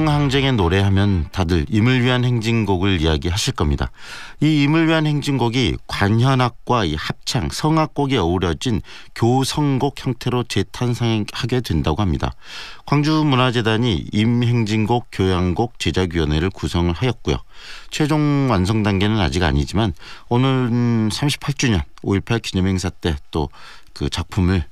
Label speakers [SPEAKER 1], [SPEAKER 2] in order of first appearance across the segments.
[SPEAKER 1] 혁명항쟁의 노래하면 다들 임을 위한 행진곡을 이야기하실 겁니다. 이 임을 위한 행진곡이 관현악과 이 합창, 성악곡이 어우러진 교성곡 형태로 재탄생하게 된다고 합니다. 광주문화재단이 임행진곡 교향곡 제작위원회를 구성을 하였고요. 최종 완성 단계는 아직 아니지만 오늘 38주년 5.18 기념행사 때 또 그 작품을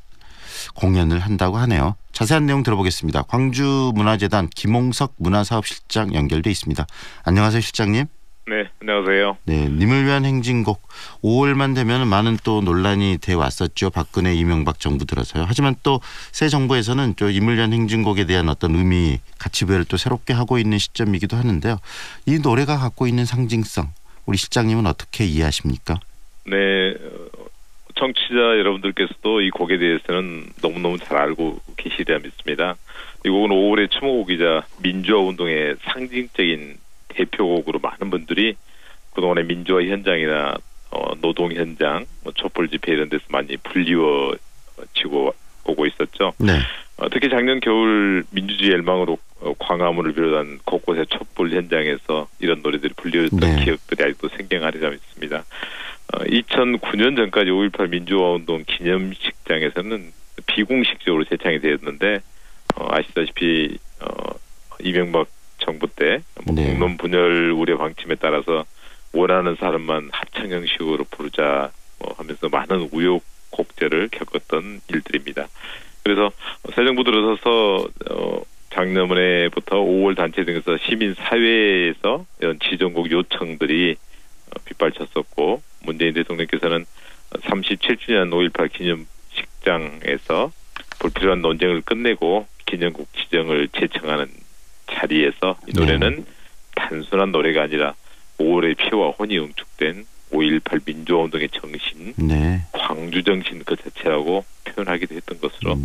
[SPEAKER 1] 공연을 한다고 하네요. 자세한 내용 들어보겠습니다. 광주문화재단 김홍석 문화사업실장 연결돼 있습니다. 안녕하세요, 실장님.
[SPEAKER 2] 네, 안녕하세요.
[SPEAKER 1] 네, 님을 위한 행진곡 5월만 되면 많은 또 논란이 돼 왔었죠. 박근혜, 이명박 정부 들어서요. 하지만 또 새 정부에서는 또 님을 위한 행진곡에 대한 어떤 의미, 가치부여를 또 새롭게 하고 있는 시점이기도 하는데요. 이 노래가 갖고 있는 상징성, 우리 실장님은 어떻게 이해하십니까?
[SPEAKER 2] 네, 청취자 여러분들께서도 이 곡에 대해서는 너무너무 잘 알고 계시리라 믿습니다. 이 곡은 5월의 추모곡이자 민주화 운동의 상징적인 대표곡으로 많은 분들이 그동안의 민주화 현장이나 노동 현장, 촛불 집회 이런 데서 많이 불리워지고 오고 있었죠.
[SPEAKER 1] 네.
[SPEAKER 2] 특히 작년 겨울 민주주의 열망으로 광화문을 비롯한 곳곳의 촛불 현장에서 이런 노래들이 불리웠던
[SPEAKER 1] 네.
[SPEAKER 2] 기억들이 아직도 생경하리라 믿습니다. 2009년 전까지 5.18 민주화운동 기념식장에서는 비공식적으로 재창이 되었는데 아시다시피 이명박 정부 때
[SPEAKER 1] 네.
[SPEAKER 2] 공론 분열 우려 방침에 따라서 원하는 사람만 합창 형식으로 부르자 하면서 많은 우여곡절을 겪었던 일들입니다. 그래서 새 정부 들어서서 작년에부터 5월 단체 등에서 시민사회에서 이런 지정곡 요청들이 빗발쳤었고 문재인 대통령께서는 37주년 5.18 기념식장에서 불필요한 논쟁을 끝내고 기념곡 지정을 제청하는 자리에서 이 노래는 단순한 노래가 아니라 5월의 피와 혼이 응축된 5.18 민주화운동의 정신, 광주 정신 그 자체라고 표현하기도 했던 것으로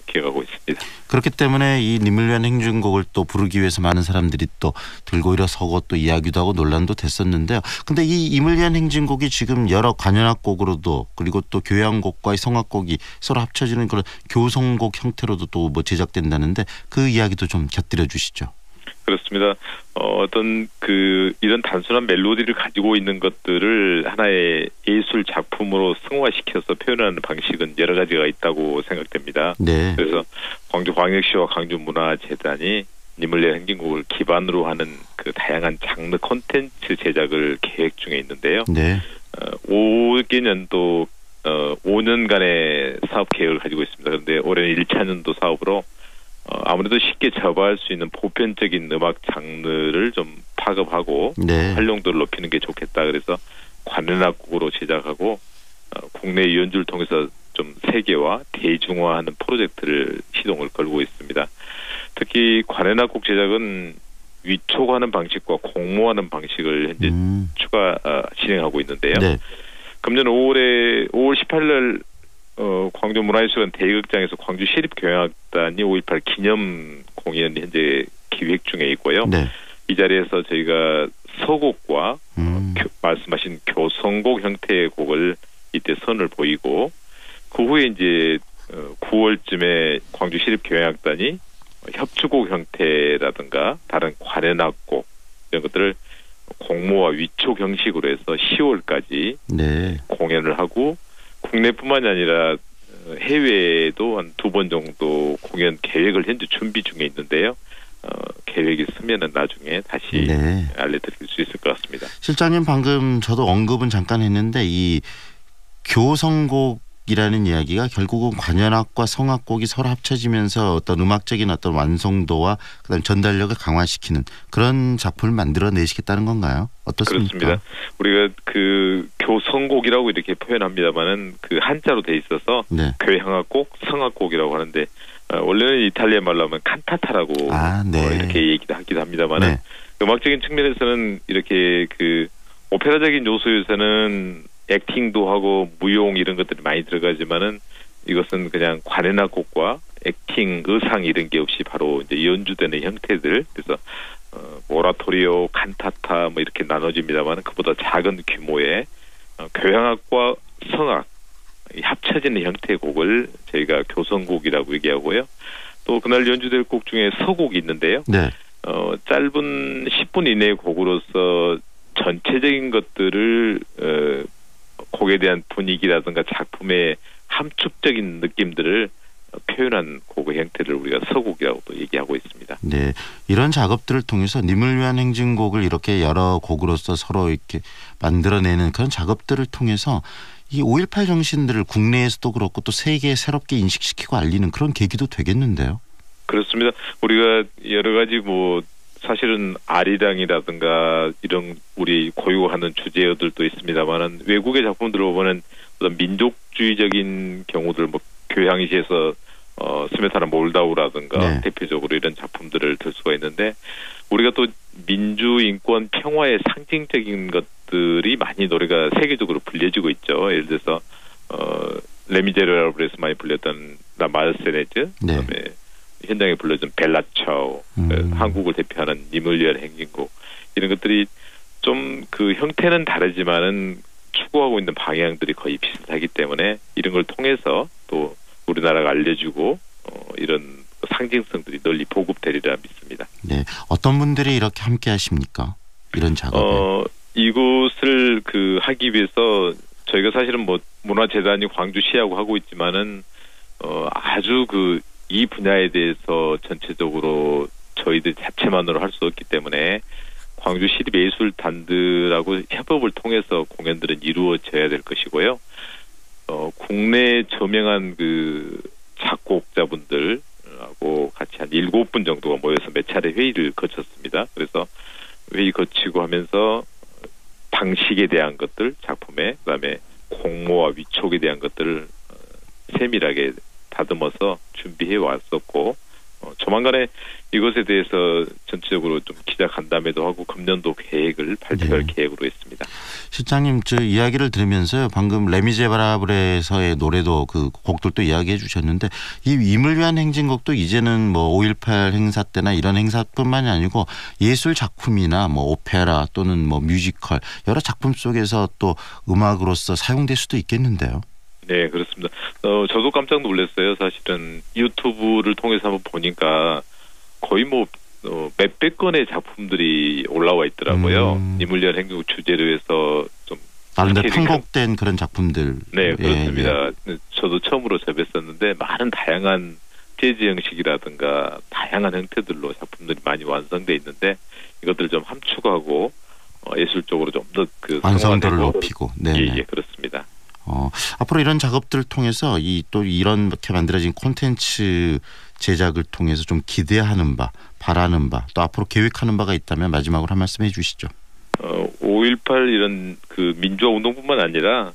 [SPEAKER 2] 기억하고 있습니다.
[SPEAKER 1] 그렇기 때문에 이 님을 위한 행진곡을 또 부르기 위해서 많은 사람들이 또 들고 일어서고 또 이야기도 하고 논란도 됐었는데요. 근데 이 임을 위한 행진곡이 지금 여러 관현악곡으로도 그리고 또 교향곡과 성악곡이 서로 합쳐지는 그런 교성곡 형태로도 또 뭐 제작된다는데 그 이야기도 좀 곁들여 주시죠.
[SPEAKER 2] 그렇습니다. 어떤 이런 단순한 멜로디를 가지고 있는 것들을 하나의 예술 작품으로 승화시켜서 표현하는 방식은 여러 가지가 있다고 생각됩니다.
[SPEAKER 1] 네.
[SPEAKER 2] 그래서 광주광역시와 광주문화재단이 님을 위한 행진곡을 기반으로 하는 그 다양한 장르 콘텐츠 제작을 계획 중에 있는데요.
[SPEAKER 1] 네.
[SPEAKER 2] 5개년도 5년간의 사업 계획을 가지고 있습니다. 그런데 올해는 1차년도 사업으로 아무래도 쉽게 접할 수 있는 보편적인 음악 장르를 좀 파급하고 활용도를 높이는 게 좋겠다. 그래서 관현악곡으로 제작하고 국내 연주를 통해서 좀 세계화, 대중화하는 프로젝트를 시동을 걸고 있습니다. 특히 관현악곡 제작은 위촉하는 방식과 공모하는 방식을 현재 추가 진행하고 있는데요.
[SPEAKER 1] 네.
[SPEAKER 2] 금년 5월 18일 광주문화예술관 대극장에서 광주시립교향악단이 5.18 기념 공연이 현재 기획 중에 있고요.
[SPEAKER 1] 네.
[SPEAKER 2] 이 자리에서 저희가 서곡과 말씀하신 교성곡 형태의 곡을 이때 선을 보이고 그 후에 이제 9월쯤에 광주시립교향악단이 협주곡 형태라든가 다른 관현악곡 이런 것들을 공모와 위촉 형식으로 해서 10월까지 공연을 하고 국내뿐만이 아니라 해외에도 한 2번 정도 공연 계획을 현재 준비 중에 있는데요. 계획이 서면은 나중에 다시 알려드릴 수 있을 것 같습니다.
[SPEAKER 1] 실장님 방금 저도 언급은 잠깐 했는데 이 교성곡이라는 이야기가 결국은 관현악과 성악곡이 서로 합쳐지면서 어떤 음악적인 어떤 완성도와 그다음 전달력을 강화시키는 그런 작품을 만들어내시겠다는 건가요? 어떻습니까?
[SPEAKER 2] 그렇습니다. 우리가 그 교성곡이라고 이렇게 표현합니다만은 그 한자로 돼 있어서 교향악곡, 성악곡이라고 하는데 원래는 이탈리아 말로 하면 칸타타라고 이렇게 얘기도 하기도 합니다만은 음악적인 측면에서는 이렇게 그 오페라적인 요소에서는 액팅도 하고 무용 이런 것들이 많이 들어가지만은 이것은 그냥 관현악곡과 액팅, 의상 이런 게 없이 바로 이제 연주되는 형태들. 그래서 오라토리오, 칸타타 뭐 이렇게 나눠집니다만 그보다 작은 규모의 교향악과 성악 합쳐지는 형태의 곡을 저희가 교성곡이라고 얘기하고요. 또 그날 연주될 곡 중에 서곡이 있는데요. 짧은 10분 이내의 곡으로서 전체적인 것들을 곡에 대한 분위기라든가 작품의 함축적인 느낌들을 표현한 곡의 형태를 우리가 서곡이라고도 얘기하고 있습니다.
[SPEAKER 1] 네, 이런 작업들을 통해서 님을 위한 행진곡을 이렇게 여러 곡으로서 서로 이렇게 만들어내는 그런 작업들을 통해서 이 5.18 정신들을 국내에서도 그렇고 또 세계에 새롭게 인식시키고 알리는 그런 계기도 되겠는데요.
[SPEAKER 2] 그렇습니다. 우리가 여러 가지 사실은 아리랑이라든가 이런 우리 고유하는 주제어들도 있습니다만은 외국의 작품들을 보면 어떤 민족주의적인 경우들 교향시에서 스메타나 몰다우라든가
[SPEAKER 1] 네.
[SPEAKER 2] 대표적으로 이런 작품들을 들 수가 있는데 우리가 또 민주 인권 평화의 상징적인 것들이 많이 노래가 세계적으로 불려지고 있죠. 예를 들어서 레미제라블에서 많이 불렸던 라 마르세네즈,
[SPEAKER 1] 네.
[SPEAKER 2] 그다음에 현장에 불러준 벨라차오, 한국을 대표하는 님을 위한 행진곡 이런 것들이 좀 그 형태는 다르지만은 추구하고 있는 방향들이 거의 비슷하기 때문에 이런 걸 통해서 또 우리나라가 알려주고 이런 상징성들이 널리 보급되리라 믿습니다.
[SPEAKER 1] 네, 어떤 분들이 이렇게 함께 하십니까? 이런 작업에.
[SPEAKER 2] 이곳을 하기 위해서 저희가 사실은 문화재단이 광주시하고 하고 있지만은 아주 이 분야에 대해서 전체적으로 저희들 자체만으로 할 수 없기 때문에 광주 시립예술단들하고 협업을 통해서 공연들은 이루어져야 될 것이고요. 국내 저명한 작곡자분들하고 같이 한 7분 정도가 모여서 몇 차례 회의를 거쳤습니다. 그래서 회의 거치고 하면서 방식에 대한 것들, 작품에, 그다음에 공모와 위촉에 대한 것들을 세밀하게 다듬어서 준비해 왔었고 조만간에 이것에 대해서 전체적으로 좀 기자 간담회도 하고 금년도 계획을 발표할 계획으로 있습니다. 실장님,
[SPEAKER 1] 저 이야기를 들으면서요, 방금 레미제라블에서의 노래도 곡들도 이야기해 주셨는데 이 임을 위한 행진곡도 이제는 5.18 행사 때나 이런 행사뿐만이 아니고 예술 작품이나 오페라 또는 뮤지컬 여러 작품 속에서 또 음악으로서 사용될 수도 있겠는데요.
[SPEAKER 2] 네, 그렇습니다. 저도 깜짝 놀랐어요. 사실은 유튜브를 통해서 한번 보니까 거의 몇백 건의 작품들이 올라와 있더라고요. 님을 위한 행진곡 주제로 해서 좀
[SPEAKER 1] 다른데 편곡된 그런 작품들.
[SPEAKER 2] 네, 그렇습니다. 예. 저도 처음으로 접했었는데 많은 다양한 재즈 형식이라든가 다양한 형태들로 작품들이 많이 완성돼 있는데 이것들을 좀 함축하고 예술적으로 좀 더
[SPEAKER 1] 완성도를 높이고. 네,
[SPEAKER 2] 예, 그렇습니다.
[SPEAKER 1] 앞으로 이런 작업들을 통해서 또 이렇게 만들어진 콘텐츠 제작을 통해서 좀 기대하는 바, 바라는 바, 또 앞으로 계획하는 바가 있다면 마지막으로 한 말씀 해주시죠.
[SPEAKER 2] 5.18 이런 민주화 운동뿐만 아니라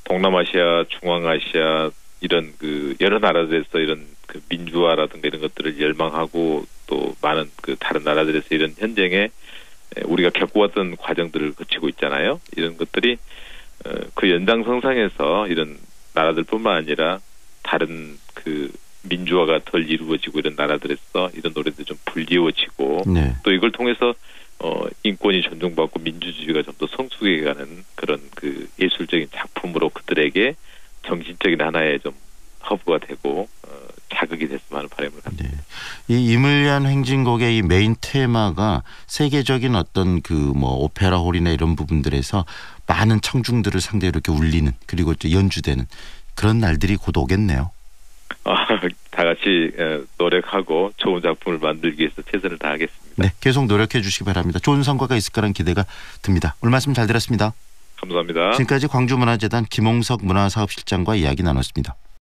[SPEAKER 2] 동남아시아, 중앙아시아 이런 여러 나라들에서 이런 민주화라든가 이런 것들을 열망하고 또 많은 다른 나라들에서 이런 현장에 우리가 겪어왔던 과정들을 거치고 있잖아요. 이런 것들이 연장선상에서 이런 나라들뿐만 아니라 다른 민주화가 덜 이루어지고 이런 나라들에서 이런 노래들 좀 불리워지고
[SPEAKER 1] 네.
[SPEAKER 2] 또 이걸 통해서 인권이 존중받고 민주주의가 좀 더 성숙해가는 그런 예술적인 작품으로 그들에게 정신적인 하나의 좀 허브가 되고 자극이 됐으면 하는 바람을 갖습니다.
[SPEAKER 1] 네. 이 임을 위한 행진곡의 이 메인 테마가 세계적인 어떤 오페라홀이나 이런 부분들에서 많은 청중들을 상대로 이렇게 울리는 그리고 또 연주되는 그런 날들이 곧 오겠네요.
[SPEAKER 2] 다 같이 노력하고 좋은 작품을 만들기 위해서 최선을 다하겠습니다.
[SPEAKER 1] 네, 계속 노력해 주시기 바랍니다. 좋은 성과가 있을 거란 기대가 듭니다. 오늘 말씀 잘 들었습니다.
[SPEAKER 2] 감사합니다.
[SPEAKER 1] 지금까지 광주문화재단 김홍석 문화사업실장과 이야기 나눴습니다.